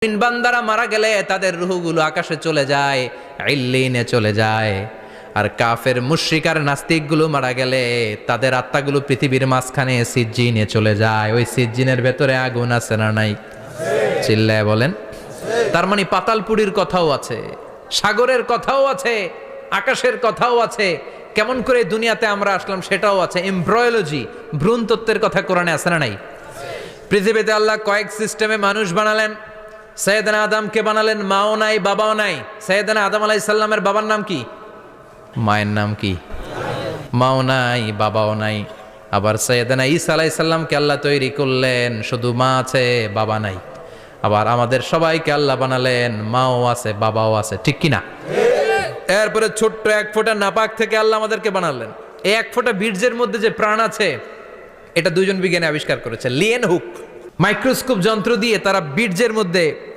মুমিন বান্দারা মারা গেলে তাদের রূহগুলো আকাশে চলে যায়, ইল্লিনে চলে যায়। আর কাফের মুশরিক আর নাস্তিকগুলো মারা গেলে তাদের আত্মাগুলো পৃথিবীর মাঝখানে সিজ্জিনে চলে যায়। ওই সিজ্জিনের ভেতরে আগুন আছে না নাই? চিল্লায় বলেন। তার মানে পাতালপুরীর কথাও আছে, সাগরের কথাও আছে, আকাশের কথাও আছে। কেমন করে দুনিয়াতে আমরা আসলাম সেটাও আছে। এমব্রয়োলজি, ভ্রূণ তত্ত্বের কথা কোরআনে আছে না নাই? পৃথিবীতে আল্লাহ কয়েক সিস্টেমে মানুষ বানালেন। সৈয়দনা আদমকে বানালেন, মাও নাই বাবাও নাই। সৈয়দনা আদম আলাইহিস সালামের বাবার নাম কি? মায়ের নাম কি? মাও নাই বাবাও নাই। আবার সৈয়দনা ঈসা আলাইহিস সালামকে আল্লাহ তৈরি করলেন, শুধু মা আছে বাবা নাই। আবার আমাদের সবাইকে আল্লাহ বানালেন, মাও আছে বাবাও আছে, ঠিক কি না? এরপরে ছোট্ট এক ফোঁটা নাপাক থেকে আল্লাহ আমাদেরকে বানালেন। এই এক ফোঁটা বীর্যের মধ্যে যে প্রাণ আছে, এটা দুইজন বিজ্ঞানী আবিষ্কার করেছে। লিয়েন হুক মাইক্রোস্কোপ যন্ত্র দিয়ে তারা বীর্যের মধ্যে